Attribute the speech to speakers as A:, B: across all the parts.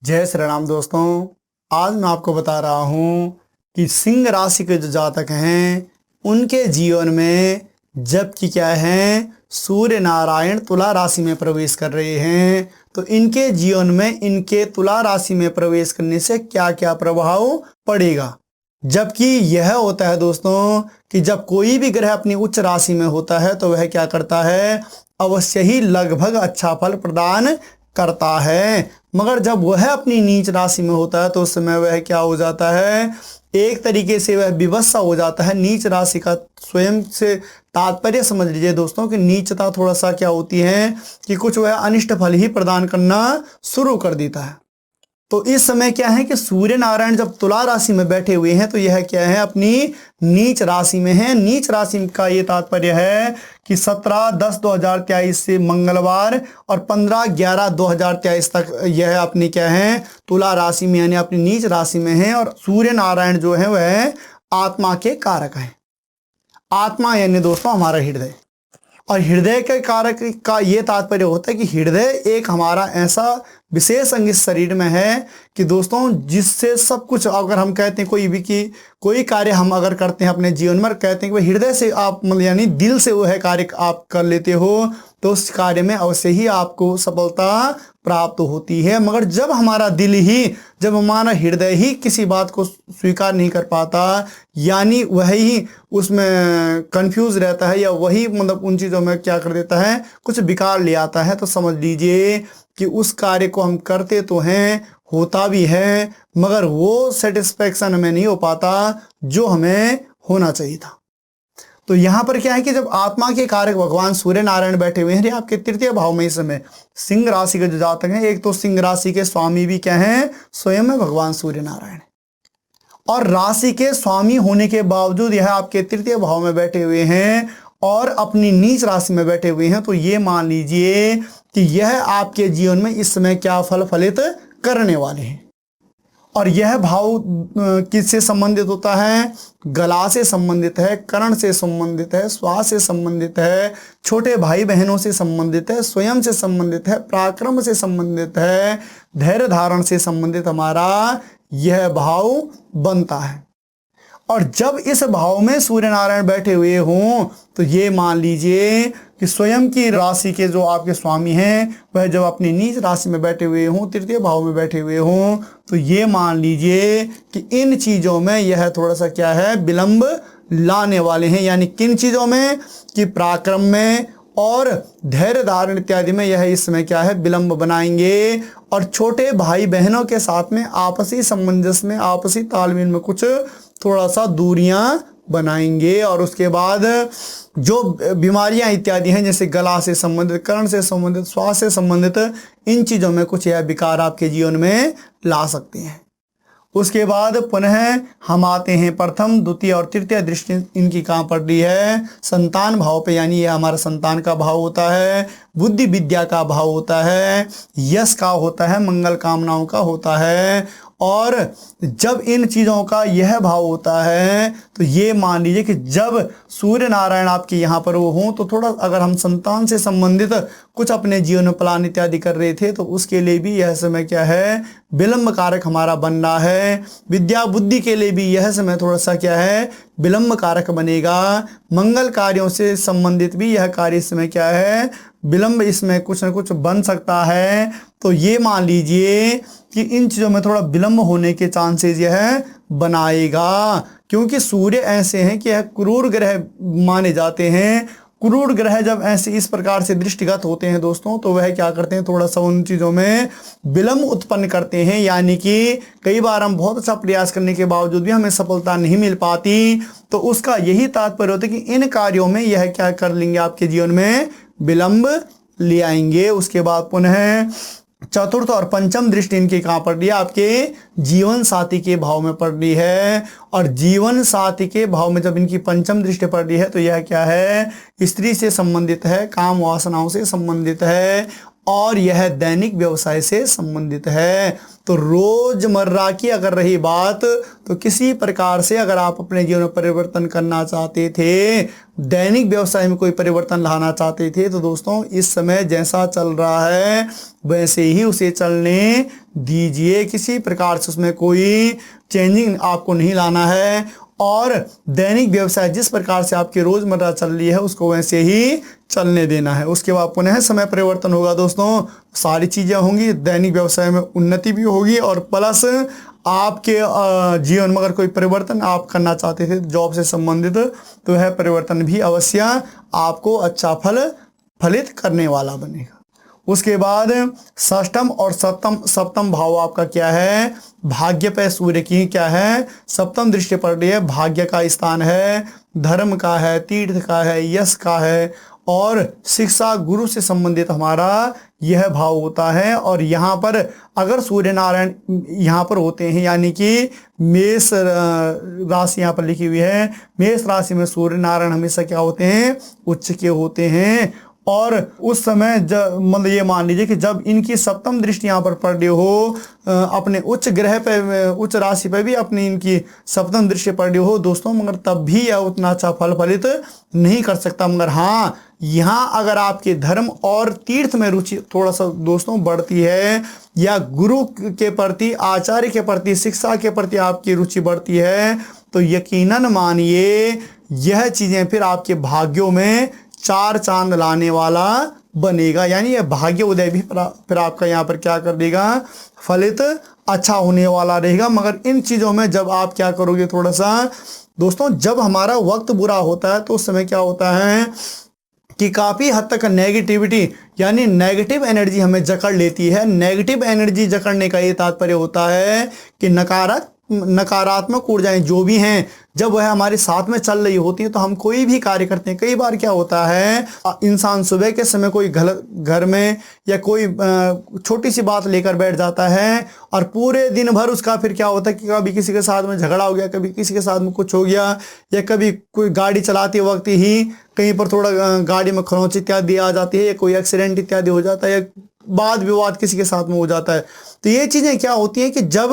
A: जय श्री राम दोस्तों। आज मैं आपको बता रहा हूँ कि सिंह राशि के जो जातक हैं उनके जीवन में जबकि क्या है सूर्य नारायण तुला राशि में प्रवेश कर रहे हैं तो इनके जीवन में इनके तुला राशि में प्रवेश करने से क्या क्या प्रभाव पड़ेगा। जबकि यह होता है दोस्तों कि जब कोई भी ग्रह अपनी उच्च राशि में होता है तो वह क्या करता है, अवश्य ही लगभग अच्छा फल प्रदान करता है, मगर जब वह अपनी नीच राशि में होता है तो उस समय वह क्या हो जाता है, एक तरीके से वह विवश हो जाता है। नीच राशि का स्वयं से तात्पर्य समझ लीजिए दोस्तों कि नीचता थोड़ा सा क्या होती है कि कुछ वह अनिष्ट फल ही प्रदान करना शुरू कर देता है। तो इस समय क्या है कि सूर्य नारायण जब तुला राशि में बैठे हुए हैं तो यह क्या है, अपनी नीच राशि में है। नीच राशि का ये तात्पर्य है कि 17/10/2023 से मंगलवार और 15/11/2023 तक यह अपनी क्या है तुला राशि में यानी अपनी नीच राशि में है। और सूर्य नारायण जो है वह आत्मा के कारक है। आत्मा यानी दोस्तों हमारा हृदय, और हृदय के कारक का ये तात्पर्य होता है कि हृदय एक हमारा ऐसा विशेष अंग इस शरीर में है कि दोस्तों जिससे सब कुछ, अगर हम कहते हैं कोई कार्य हम अगर करते हैं अपने जीवन में, कहते हैं कि भाई हृदय से आप मतलब यानी दिल से वह कार्य आप कर लेते हो तो उस कार्य में अवश्य ही आपको सफलता प्राप्त होती है। मगर जब हमारा दिल ही, जब हमारा हृदय ही किसी बात को स्वीकार नहीं कर पाता, यानी वही उसमें कंफ्यूज रहता है या वही मतलब उन चीज़ों में क्या कर देता है, कुछ विकार ले आता है, तो समझ लीजिए कि उस कार्य को हम करते तो हैं, होता भी है, मगर वो सेटिस्फेक्शन हमें नहीं हो पाता जो हमें होना चाहिए था। तो यहाँ पर क्या है कि जब आत्मा के कारक भगवान सूर्य नारायण बैठे हुए हैं आपके तृतीय भाव में, इस समय सिंह राशि के जो जातक हैं, एक तो सिंह राशि के स्वामी भी क्या हैं, स्वयं में भगवान सूर्य नारायण, और राशि के स्वामी होने के बावजूद यह आपके तृतीय भाव में बैठे हुए हैं और अपनी नीच राशि में बैठे हुए हैं। तो ये मान लीजिए कि यह आपके जीवन में इस समय क्या फल फलित करने वाले हैं। और यह भाव किससे संबंधित होता है, गला से संबंधित है, कर्ण से संबंधित है, श्वास से संबंधित है, छोटे भाई बहनों से संबंधित है, स्वयं से संबंधित है, पराक्रम से संबंधित है, धैर्य धारण से संबंधित हमारा यह भाव बनता है। और जब इस भाव में सूर्य नारायण बैठे हुए हों तो ये मान लीजिए कि स्वयं की राशि के जो आपके स्वामी हैं वह जब अपनी नीच राशि में बैठे हुए हों, तृतीय भाव में बैठे हुए हों, तो ये मान लीजिए कि इन चीज़ों में यह थोड़ा सा क्या है, विलंब लाने वाले हैं। यानी किन चीज़ों में, कि पराक्रम में और धैर्य धारण इत्यादि में यह इसमें क्या है, विलंब बनाएंगे। और छोटे भाई बहनों के साथ में आपसी सामंजस्य में, आपसी तालमेल में कुछ थोड़ा सा दूरियां बनाएंगे। और उसके बाद जो बीमारियां इत्यादि हैं जैसे गला से संबंधित, कर्ण से संबंधित, श्वास से संबंधित, इन चीज़ों में कुछ यह विकार आपके जीवन में ला सकते हैं। उसके बाद पुनः हम आते हैं प्रथम, द्वितीय और तृतीय दृष्टि इनकी कहाँ पड़ रही है, संतान भाव पे, यानी ये हमारा संतान का भाव होता है, बुद्धि विद्या का भाव होता है, यश का होता है, मंगल कामनाओं का होता है। और जब इन चीज़ों का यह भाव होता है तो ये मान लीजिए कि जब सूर्य नारायण आपके यहाँ पर वो हों तो थोड़ा, अगर हम संतान से संबंधित कुछ अपने जीवन में प्लान इत्यादि कर रहे थे तो उसके लिए भी यह समय क्या है, विलंब कारक हमारा बन रहा है। विद्या बुद्धि के लिए भी यह समय थोड़ा सा क्या है, विलंब कारक बनेगा। मंगल कार्यों से संबंधित भी यह कार्य इस समय क्या है, विलंब इसमें कुछ न कुछ बन सकता है। तो ये मान लीजिए कि इन चीज़ों में थोड़ा विलंब होने के चांसेस यह बनाएगा, क्योंकि सूर्य ऐसे हैं कि यह क्रूर ग्रह माने जाते हैं। क्रूर ग्रह जब ऐसे इस प्रकार से दृष्टिगत होते हैं दोस्तों तो वह क्या करते हैं, थोड़ा सा उन चीज़ों में विलंब उत्पन्न करते हैं। यानी कि कई बार हम बहुत अच्छा प्रयास करने के बावजूद भी हमें सफलता नहीं मिल पाती, तो उसका यही तात्पर्य होता है कि इन कार्यों में यह क्या कर लेंगे, आपके जीवन में विलंब ले आएंगे। उसके बाद पुनः चतुर्थ और पंचम दृष्टि इनकी कहाँ पड़ रही है, आपके जीवन साथी के भाव में पड़ रही है। और जीवन साथी के भाव में जब इनकी पंचम दृष्टि पड़ रही है तो यह क्या है, स्त्री से संबंधित है, काम वासनाओं से संबंधित है। और यह दैनिक व्यवसाय से संबंधित है। तो रोजमर्रा की अगर रही बात, तो किसी प्रकार से अगर आप अपने जीवन में परिवर्तन करना चाहते थे, दैनिक व्यवसाय में कोई परिवर्तन लाना चाहते थे, तो दोस्तों इस समय जैसा चल रहा है वैसे ही उसे चलने दीजिए। किसी प्रकार से उसमें कोई चेंजिंग आपको नहीं लाना है, और दैनिक व्यवसाय जिस प्रकार से आपकी रोजमर्रा चल रही है उसको वैसे ही चलने देना है। उसके बाद पुनः समय परिवर्तन होगा दोस्तों, सारी चीजें होंगी, दैनिक व्यवसाय में उन्नति भी होगी, और प्लस आपके जीवन में अगर कोई परिवर्तन आप करना चाहते थे जॉब से संबंधित, तो वह परिवर्तन भी अवश्य आपको अच्छा फलित करने वाला बनेगा। उसके बाद षष्ठम और सप्तम भाव आपका क्या है, भाग्य पे सूर्य की क्या है, सप्तम दृष्टि पड़ रही है, भाग्य का स्थान है, धर्म का है, तीर्थ का है, यश का है, और शिक्षा गुरु से संबंधित हमारा यह भाव होता है। और यहाँ पर अगर सूर्य नारायण यहाँ पर होते हैं, यानी कि मेष राशि यहाँ पर लिखी हुई है, मेष राशि में सूर्य नारायण हमेशा क्या होते हैं, उच्च के होते हैं। और उस समय जब मतलब ये मान लीजिए कि जब इनकी सप्तम दृष्टि यहाँ पर पड़ रही हो, अपने उच्च ग्रह पे, उच्च राशि पे भी अपनी इनकी सप्तम दृष्टि पड़ रही हो दोस्तों, मगर तब भी यह उतना अच्छा फल फलित नहीं कर सकता। मगर हाँ, यहाँ अगर आपके धर्म और तीर्थ में रुचि थोड़ा सा दोस्तों बढ़ती है, या गुरु के प्रति, आचार्य के प्रति, शिक्षा के प्रति आपकी रुचि बढ़ती है, तो यकीनन मानिए यह चीजें फिर आपके भाग्यों में चार चांद लाने वाला बनेगा। यानी यह भाग्य उदय भी फिर आपका यहाँ पर क्या कर देगा, फलित अच्छा होने वाला रहेगा। मगर इन चीज़ों में जब आप क्या करोगे, थोड़ा सा दोस्तों, जब हमारा वक्त बुरा होता है तो उस समय क्या होता है कि काफ़ी हद तक नेगेटिविटी यानी नेगेटिव एनर्जी हमें जकड़ लेती है। नेगेटिव एनर्जी जकड़ने का ये तात्पर्य होता है कि नकारात्मक ऊर्जाएं जो भी हैं, जब वह हमारे साथ में चल रही होती हैं तो हम कोई भी कार्य करते हैं। कई बार क्या होता है, इंसान सुबह के समय कोई घर में या कोई छोटी सी बात लेकर बैठ जाता है, और पूरे दिन भर उसका फिर क्या होता है कि कभी किसी के साथ में झगड़ा हो गया, कभी किसी के साथ में कुछ हो गया, या कभी कोई गाड़ी चलाते वक्त ही कहीं पर थोड़ा गाड़ी में खरोंच इत्यादि आ जाती है, या कोई एक्सीडेंट इत्यादि हो जाता है, या वाद विवाद किसी के साथ में हो जाता है। तो ये चीज़ें क्या होती हैं कि जब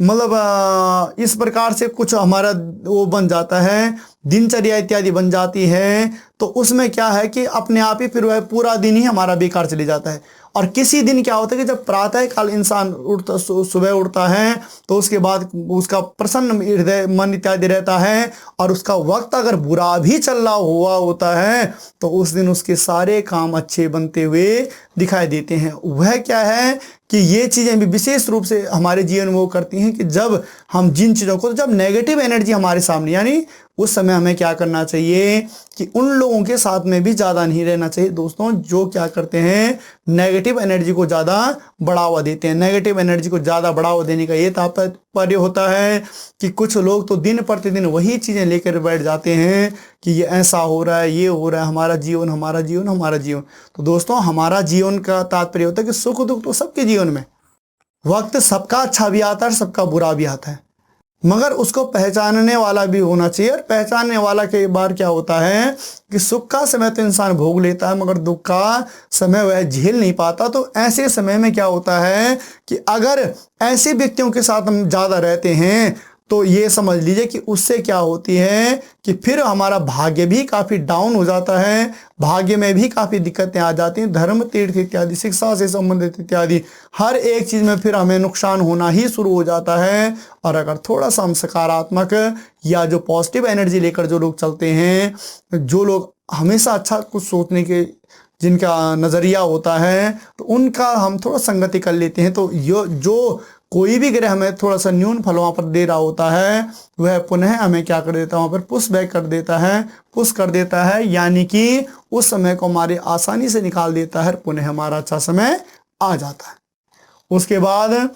A: मतलब इस प्रकार से कुछ हमारा वो बन जाता है, दिनचर्या इत्यादि बन जाती है, तो उसमें क्या है कि अपने आप ही फिर वह पूरा दिन ही हमारा बेकार चले जाता है। और किसी दिन क्या होता है कि जब प्रातः काल इंसान सुबह उठता है तो उसके बाद उसका प्रसन्न हृदय मन इत्यादि रहता है, और उसका वक्त अगर बुरा भी चल रहा हुआ होता है तो उस दिन उसके सारे काम अच्छे बनते हुए दिखाई देते हैं। वह क्या है कि ये चीज़ें भी विशेष रूप से हमारे जीवन में वो करती हैं कि जब हम जिन चीज़ों को, जब नेगेटिव एनर्जी हमारे सामने, यानी उस समय हमें क्या करना चाहिए कि उन लोगों के साथ में भी ज़्यादा नहीं रहना चाहिए दोस्तों, जो क्या करते हैं, नेगेटिव एनर्जी को ज़्यादा बढ़ावा देते हैं। नेगेटिव एनर्जी को ज़्यादा बढ़ावा देने का ये तात्पर्य होता है कि कुछ लोग तो दिन प्रतिदिन वही चीज़ें लेकर बैठ जाते हैं कि ये ऐसा हो रहा है, ये हो रहा है, हमारा जीवन हमारा जीवन हमारा जीवन। तो दोस्तों, हमारा जीवन का तात्पर्य होता है कि सुख दुख तो सबके जीवन में, वक्त सबका अच्छा भी आता है और सबका बुरा भी आता है, मगर उसको पहचानने वाला भी होना चाहिए। और पहचानने वाला के बार क्या होता है कि सुख का समय तो इंसान भोग लेता है, मगर दुख का समय वह झेल नहीं पाता। तो ऐसे समय में क्या होता है कि अगर ऐसे व्यक्तियों के साथ हम ज़्यादा रहते हैं तो ये समझ लीजिए कि उससे क्या होती है कि फिर हमारा भाग्य भी काफ़ी डाउन हो जाता है, भाग्य में भी काफ़ी दिक्कतें आ जाती हैं। धर्म तीर्थ इत्यादि, शिक्षा से संबंधित इत्यादि हर एक चीज़ में फिर हमें नुकसान होना ही शुरू हो जाता है। और अगर थोड़ा सा हम सकारात्मक या जो पॉजिटिव एनर्जी लेकर जो लोग चलते हैं, जो लोग हमेशा अच्छा कुछ सोचने के जिनका नज़रिया होता है, तो उनका हम थोड़ा संगति कर लेते हैं, तो जो कोई भी ग्रह हमें थोड़ा सा न्यून फल वहाँ पर दे रहा होता है, वह पुनः हमें क्या कर देता है, वहाँ पर पुश बैक कर देता है, पुश कर देता है, यानी कि उस समय को हमारे आसानी से निकाल देता है, पुनः हमारा अच्छा समय आ जाता है। उसके बाद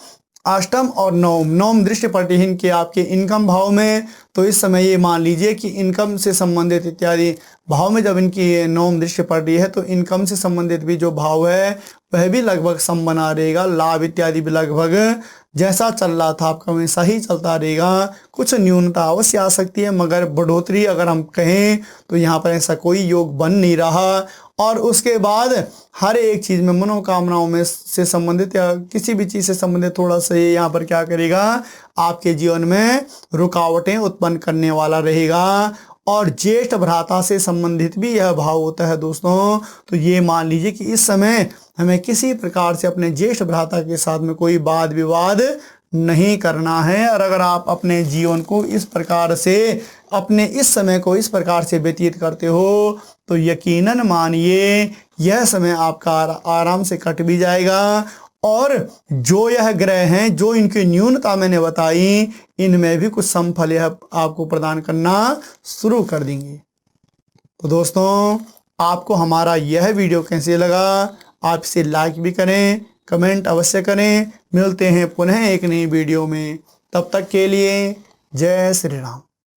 A: अष्टम और नवम दृष्टि पड़ती के आपके इनकम भाव में, तो इस समय ये मान लीजिए कि इनकम से संबंधित इत्यादि भाव में जब इनकी नवम दृष्टि पड़ रही है, तो इनकम से संबंधित भी जो भाव है वह भी लगभग सम बना रहेगा। लाभ इत्यादि भी लगभग जैसा चल रहा था आपका वैसा ही चलता रहेगा। कुछ न्यूनता अवश्य आ सकती है, मगर बढ़ोतरी अगर हम कहें तो यहाँ पर ऐसा कोई योग बन नहीं रहा। और उसके बाद हर एक चीज़ में मनोकामनाओं में से संबंधित या किसी भी चीज़ से संबंधित थोड़ा सा ये यहाँ पर क्या करेगा, आपके जीवन में रुकावटें उत्पन्न करने वाला रहेगा। और ज्येष्ठ भ्राता से संबंधित भी यह भाव होता है दोस्तों। तो ये मान लीजिए कि इस समय हमें किसी प्रकार से अपने ज्येष्ठ भ्राता के साथ में कोई वाद विवाद नहीं करना है। और अगर आप अपने जीवन को इस प्रकार से, अपने इस समय को इस प्रकार से व्यतीत करते हो तो यकीनन मानिए यह समय आपका आराम से कट भी जाएगा। और जो यह ग्रह हैं, जो इनकी न्यूनता मैंने बताई, इनमें भी कुछ समफल यह आपको प्रदान करना शुरू कर देंगे। तो दोस्तों, आपको हमारा यह वीडियो कैसे लगा, आप इसे लाइक भी करें, कमेंट अवश्य करें। मिलते हैं पुनः एक नई वीडियो में, तब तक के लिए जय श्री राम।